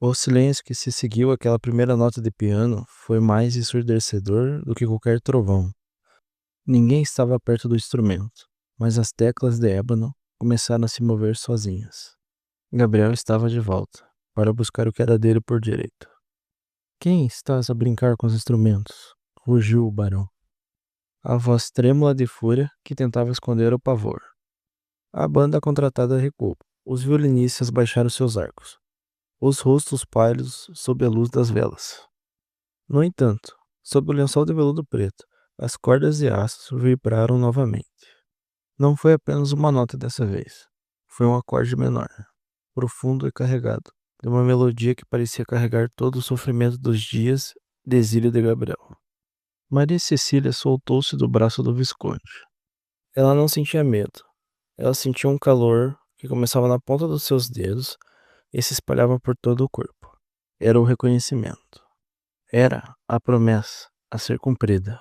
O silêncio que se seguiu àquela primeira nota de piano foi mais ensurdecedor do que qualquer trovão. Ninguém estava perto do instrumento, mas as teclas de ébano começaram a se mover sozinhas. Gabriel estava de volta, para buscar o que era dele por direito. Quem estás a brincar com os instrumentos? Rugiu o barão. A voz trêmula de fúria que tentava esconder o pavor. A banda contratada recuou. Os violinistas baixaram seus arcos, os rostos pálidos sob a luz das velas. No entanto, sob o lençol de veludo preto, as cordas de aço vibraram novamente. Não foi apenas uma nota dessa vez. Foi um acorde menor, profundo e carregado, de uma melodia que parecia carregar todo o sofrimento dos dias de exílio de Gabriel. Maria Cecília soltou-se do braço do Visconde. Ela não sentia medo. Ela sentia um calor que começava na ponta dos seus dedos e se espalhava por todo o corpo. Era o reconhecimento. Era a promessa a ser cumprida.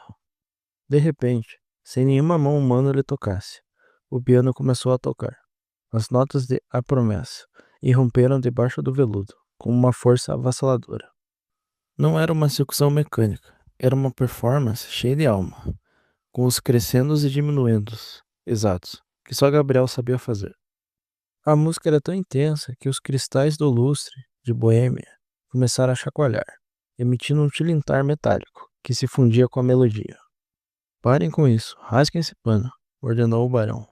De repente, sem nenhuma mão humana lhe tocasse, o piano começou a tocar. As notas de A Promessa irromperam debaixo do veludo, com uma força avassaladora. Não era uma execução mecânica, era uma performance cheia de alma, com os crescendos e diminuendos, exatos, que só Gabriel sabia fazer. A música era tão intensa que os cristais do lustre de Boêmia começaram a chacoalhar, emitindo um tilintar metálico que se fundia com a melodia. Parem com isso, rasguem esse pano, ordenou o barão,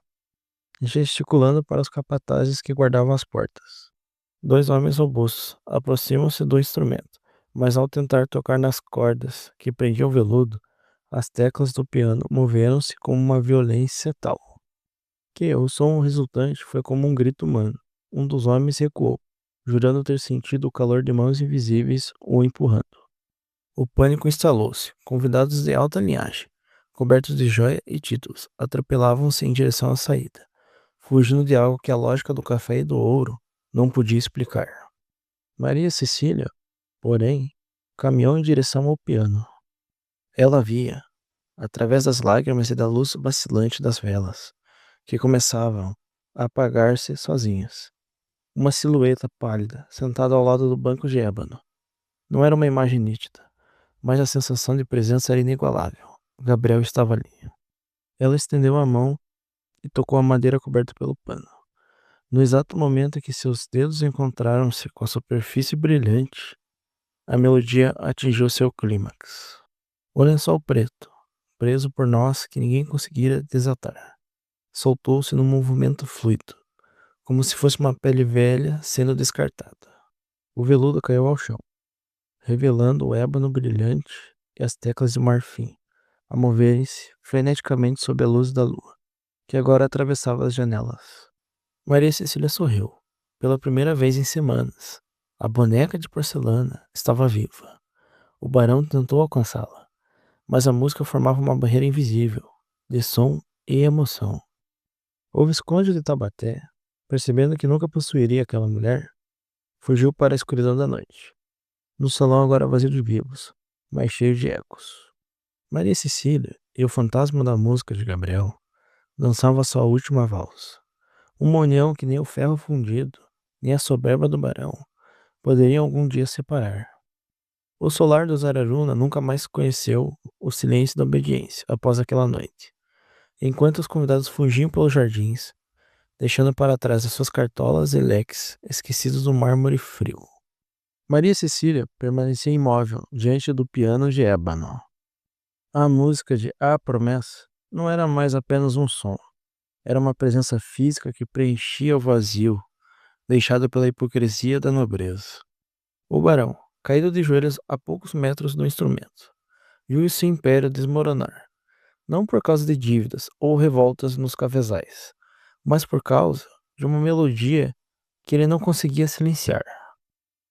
gesticulando para os capatazes que guardavam as portas. Dois homens robustos aproximam-se do instrumento, mas ao tentar tocar nas cordas que prendiam o veludo, as teclas do piano moveram-se com uma violência tal que o som resultante foi como um grito humano. Um dos homens recuou, jurando ter sentido o calor de mãos invisíveis o empurrando. O pânico instalou-se. Convidados de alta linhagem, cobertos de joia e títulos, atropelavam-se em direção à saída, fugindo de algo que a lógica do café e do ouro não podia explicar. Maria Cecília, porém, caminhou em direção ao piano. Ela via, através das lágrimas e da luz vacilante das velas, que começavam a apagar-se sozinhas, uma silhueta pálida sentada ao lado do banco de ébano. Não era uma imagem nítida, mas a sensação de presença era inigualável. Gabriel estava ali. Ela estendeu a mão e tocou a madeira coberta pelo pano. No exato momento em que seus dedos encontraram-se com a superfície brilhante, a melodia atingiu seu clímax. O lençol preto, preso por nós que ninguém conseguira desatar, soltou-se num movimento fluido, como se fosse uma pele velha sendo descartada. O veludo caiu ao chão, revelando o ébano brilhante e as teclas de marfim, a moverem-se freneticamente sob a luz da lua, que agora atravessava as janelas. Maria Cecília sorriu. Pela primeira vez em semanas, a boneca de porcelana estava viva. O barão tentou alcançá-la, mas a música formava uma barreira invisível, de som e emoção. O Visconde de Taubaté, percebendo que nunca possuiria aquela mulher, fugiu para a escuridão da noite. No salão agora vazio de vivos, mas cheio de ecos. Maria Cecília e o fantasma da música de Gabriel dançavam sua última valsa. Uma união que nem o ferro fundido, nem a soberba do barão poderiam algum dia separar. O solar dos Araruna nunca mais conheceu o silêncio da obediência após aquela noite. Enquanto os convidados fugiam pelos jardins, deixando para trás as suas cartolas e leques esquecidos no mármore frio. Maria Cecília permanecia imóvel diante do piano de ébano. A música de A Promessa não era mais apenas um som, era uma presença física que preenchia o vazio deixado pela hipocrisia da nobreza. O barão, caído de joelhos a poucos metros do instrumento, viu seu império desmoronar, não por causa de dívidas ou revoltas nos cafezais, mas por causa de uma melodia que ele não conseguia silenciar.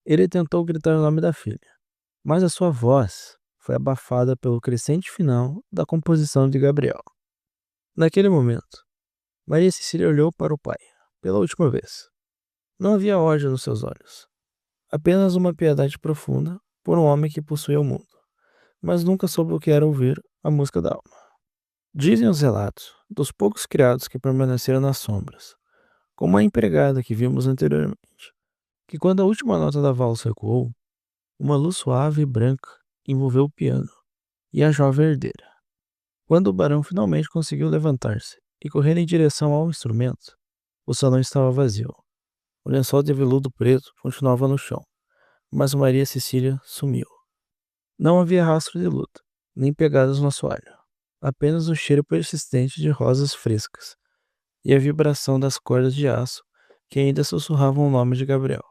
Ele tentou gritar o nome da filha, mas a sua voz foi abafada pelo crescente final da composição de Gabriel. Naquele momento, Maria Cecília olhou para o pai, pela última vez. Não havia ódio nos seus olhos, apenas uma piedade profunda por um homem que possuía o mundo, mas nunca soube o que era ouvir a música da alma. Dizem os relatos dos poucos criados que permaneceram nas sombras, como a empregada que vimos anteriormente. que quando a última nota da valsa ecoou, uma luz suave e branca envolveu o piano e a jovem herdeira. Quando o barão finalmente conseguiu levantar-se e correr em direção ao instrumento, o salão estava vazio. O lençol de veludo preto continuava no chão, mas Maria Cecília sumiu. Não havia rastro de luta, nem pegadas no assoalho. Apenas o cheiro persistente de rosas frescas e a vibração das cordas de aço que ainda sussurravam o nome de Gabriel.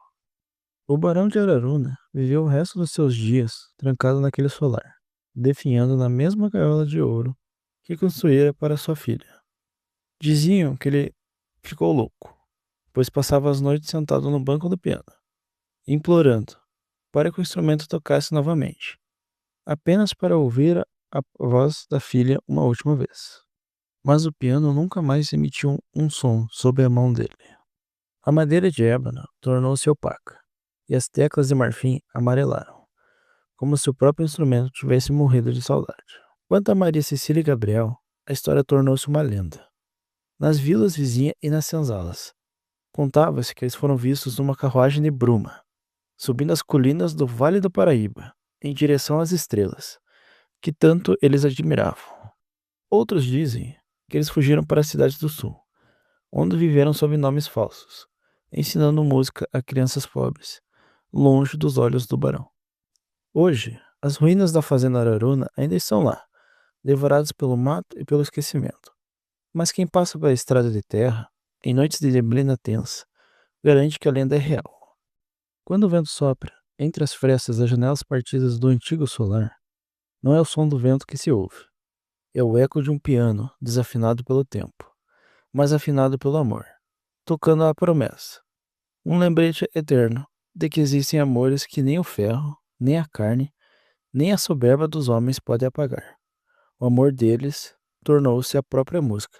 O barão de Araruna viveu o resto dos seus dias trancado naquele solar, definhando na mesma gaiola de ouro que construíra para sua filha. Diziam que ele ficou louco, pois passava as noites sentado no banco do piano, implorando para que o instrumento tocasse novamente, apenas para ouvir a voz da filha uma última vez. Mas o piano nunca mais emitiu um som sob a mão dele. A madeira de ébano tornou-se opaca, e as teclas de marfim amarelaram, como se o próprio instrumento tivesse morrido de saudade. Quanto a Maria Cecília e Gabriel, a história tornou-se uma lenda. Nas vilas vizinhas e nas senzalas, contava-se que eles foram vistos numa carruagem de bruma, subindo as colinas do Vale do Paraíba, em direção às estrelas, que tanto eles admiravam. Outros dizem que eles fugiram para a cidade do sul, onde viveram sob nomes falsos, ensinando música a crianças pobres, longe dos olhos do barão. Hoje, as ruínas da fazenda Araruna ainda estão lá, devoradas pelo mato e pelo esquecimento. Mas quem passa pela estrada de terra, em noites de neblina tensa, garante que a lenda é real. Quando o vento sopra entre as frestas das janelas partidas do antigo solar, não é o som do vento que se ouve, é o eco de um piano desafinado pelo tempo, mas afinado pelo amor, tocando a promessa, um lembrete eterno de que existem amores que nem o ferro, nem a carne, nem a soberba dos homens pode apagar. O amor deles tornou-se a própria música.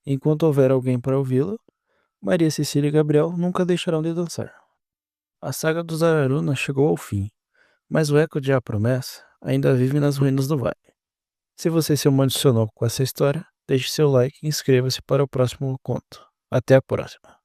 Enquanto houver alguém para ouvi-la, Maria Cecília e Gabriel nunca deixarão de dançar. A saga dos Araruna chegou ao fim, mas o eco de A Promessa ainda vive nas ruínas do vale. Se você se emocionou com essa história, deixe seu like e inscreva-se para o próximo conto. Até a próxima.